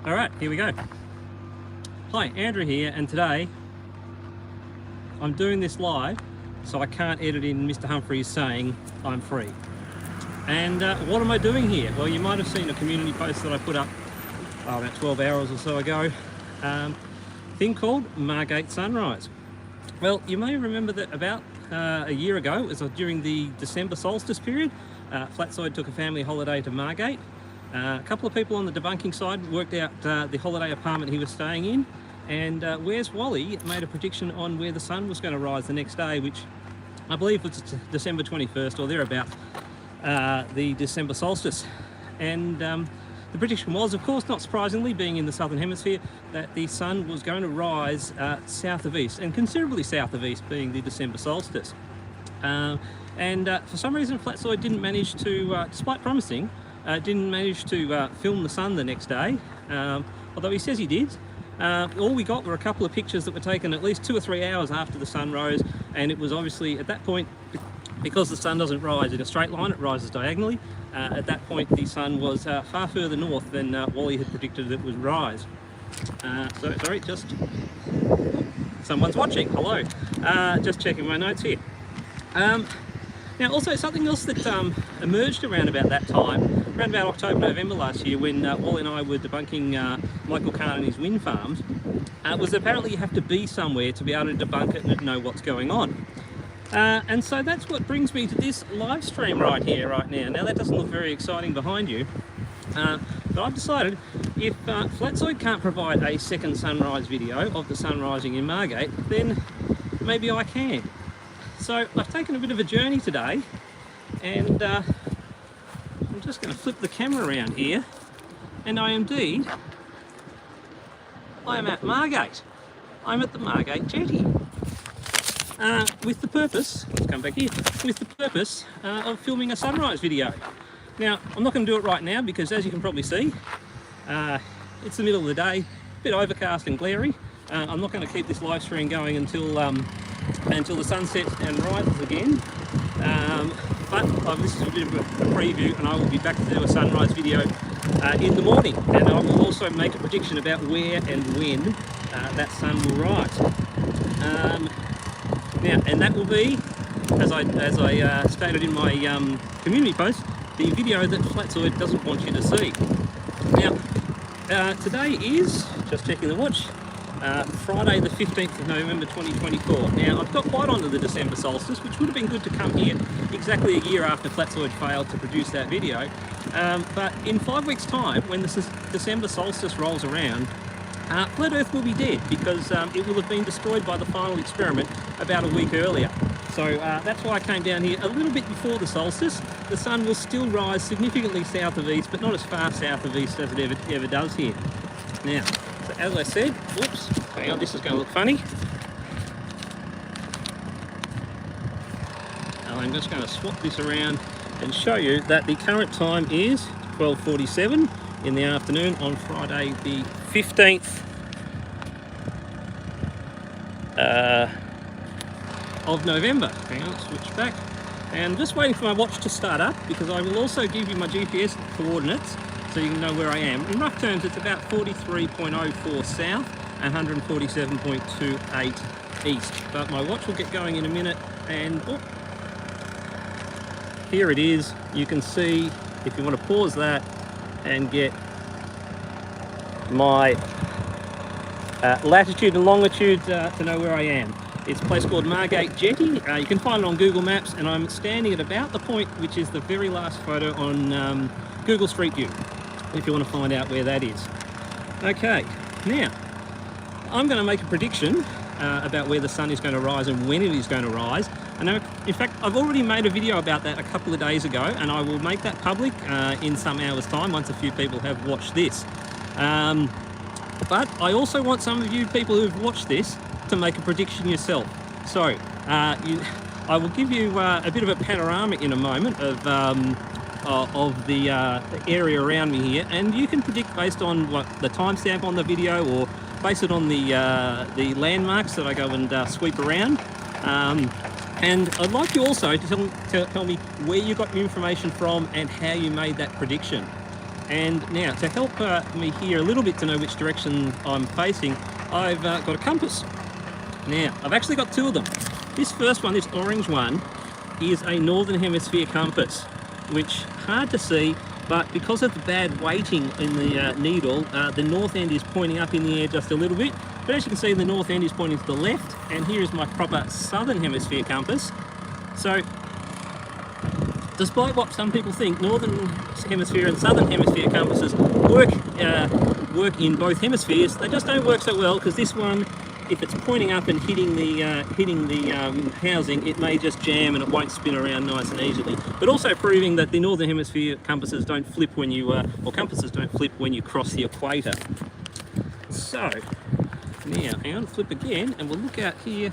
Alright, here we go. Hi, Andrew here, and today I'm doing this live so I can't edit in Mr. Humphries saying I'm free. And what am I doing here? Well, you might have seen a community post that I put up about 12 hours or so ago, thing called Margate Sunrise. Well, you may remember that about a year ago, it was during the December solstice period, Flatside took a family holiday to Margate. A couple of people on the debunking side worked out the holiday apartment he was staying in, and Where's Wally made a prediction on where the sun was going to rise the next day, which I believe was December 21st or thereabouts, the December solstice. And the prediction was, of course, not surprisingly, being in the southern hemisphere, that the sun was going to rise south of east, and considerably south of east, being the December solstice. And for some reason, Flatside didn't manage to, despite promising, didn't manage to film the sun the next day, although he says he did. All we got were a couple of pictures that were taken at least 2 or 3 hours after the sun rose, and it was obviously at that point, because the sun doesn't rise in a straight line, it rises diagonally. At that point the sun was far further north than Wally had predicted it would rise. So sorry, just someone's watching, hello. Just checking my notes here. Now also something else that emerged around about that time, around about October, November last year, when Wally and I were debunking Michael Kahn and his wind farms, was apparently you have to be somewhere to be able to debunk it and know what's going on. And so that's what brings me to this live stream right here, right now. Now that doesn't look very exciting behind you, but I've decided if Flatside can't provide a second sunrise video of the sun rising in Margate, then maybe I can. So I've taken a bit of a journey today, and I'm just going to flip the camera around here, and I am at Margate. I'm at the Margate jetty. With the purpose, let's come back here, with the purpose of filming a sunrise video. Now, I'm not going to do it right now because, as you can probably see, it's the middle of the day, a bit overcast and glary. I'm not going to keep this live stream going until the sun sets and rises again. But this is a bit of a preview, and I will be back to do a sunrise video in the morning, and I will also make a prediction about where and when that sun will rise. Now, and that will be, as I stated in my community post, the video that Flatside doesn't want you to see. Now, today is, just checking the watch, Friday the 15th of November 2024. Now, I've got quite onto the December solstice, which would have been good to come here exactly a year after Flatside failed to produce that video. But in 5 weeks' time, when the December solstice rolls around, Flat Earth will be dead, because it will have been destroyed by the final experiment about a week earlier. So that's why I came down here a little bit before the solstice. The sun will still rise significantly south of east, but not as far south of east as it ever does here. Now, so as I said, whoops, hang on, this is going to look funny. I'm just going to swap this around and show you that the current time is 12:47 in the afternoon on Friday the 15th of November. Hang on, switch back. And I'm just waiting for my watch to start up, because I will also give you my GPS coordinates so you can know where I am. In rough terms, it's about 43.04 south and 147.28 east. But my watch will get going in a minute, and oh, here it is. You can see, if you want to pause that and get my latitude and longitude to know where I am. It's a place called Margate Jetty. You can find it on Google Maps, and I'm standing at about the point which is the very last photo on Google Street View, if you want to find out where that is. Okay, now I'm going to make a prediction about where the sun is going to rise and when it is going to rise. And in fact, I've already made a video about that a couple of days ago, and I will make that public in some hours' time once a few people have watched this. But I also want some of you people who've watched this to make a prediction yourself. So I will give you a bit of a panorama in a moment of the area around me here, and you can predict based on what the timestamp on the video, or base it on the landmarks that I go and sweep around. And I'd like you also to tell me where you got your information from and how you made that prediction. And now, to help me here a little bit to know which direction I'm facing, I've got a compass. Now, I've actually got two of them. This first one, this orange one, is a Northern Hemisphere compass, which hard to see, but because of the bad weighting in the needle, the north end is pointing up in the air just a little bit. But as you can see, the north end is pointing to the left, and here is my proper Southern Hemisphere compass. So, despite what some people think, Northern Hemisphere and Southern Hemisphere compasses work in both hemispheres. They just don't work so well, because this one, if it's pointing up and hitting the housing, it may just jam and it won't spin around nice and easily. But also proving that the Northern Hemisphere compasses don't flip when you, or compasses don't flip when you cross the equator. So, now, hang on, flip again, and we'll look out here.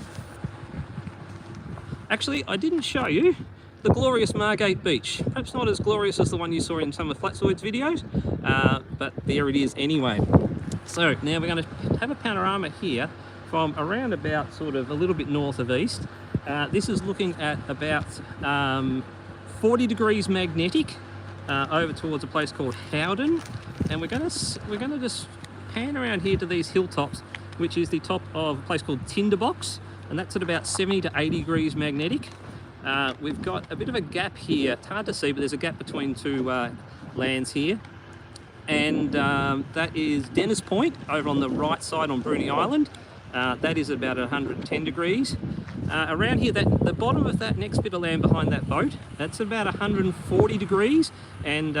Actually, I didn't show you the glorious Margate Beach. Perhaps not as glorious as the one you saw in some of Flatzoid's videos, but there it is anyway. So now we're going to have a panorama here from around about sort of a little bit north of east. This is looking at about 40 degrees magnetic over towards a place called Howden, and we're going to just pan around here to these hilltops, which is the top of a place called Tinderbox, and that's at about 70 to 80 degrees magnetic. We've got a bit of a gap here. It's hard to see, but there's a gap between two lands here. And that is Dennis Point over on the right side on Bruny Island. That is about 110 degrees. Around here, the bottom of that next bit of land behind that boat, that's about 140 degrees. And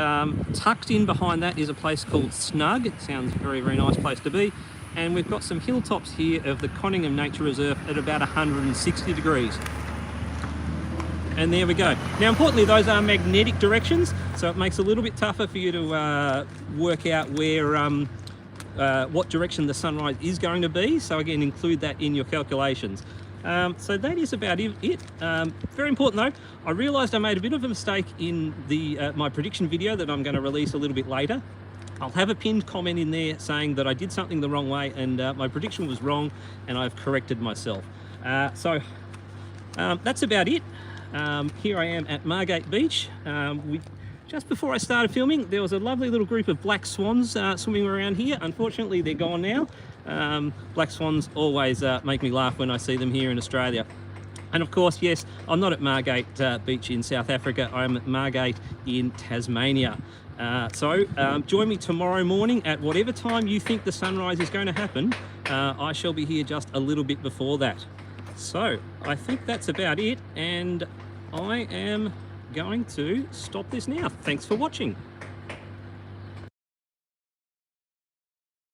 tucked in behind that is a place called Snug. It sounds a very, very nice place to be. And we've got some hilltops here of the Conningham Nature Reserve at about 160 degrees. And there we go. Now, importantly, those are magnetic directions, so it makes it a little bit tougher for you to work out where, what direction the sunrise is going to be. So again, include that in your calculations. So that is about it. Very important though, I realised I made a bit of a mistake in the my prediction video that I'm going to release a little bit later. I'll have a pinned comment in there saying that I did something the wrong way and my prediction was wrong, and I've corrected myself. So that's about it. Here I am at Margate Beach. Just before I started filming, there was a lovely little group of black swans swimming around here. Unfortunately, they're gone now. Black swans always make me laugh when I see them here in Australia. And of course, yes, I'm not at Margate Beach in South Africa. I'm at Margate in Tasmania. So join me tomorrow morning at whatever time you think the sunrise is going to happen. I shall be here just a little bit before that. So I think that's about it, and I am going to stop this now. Thanks for watching.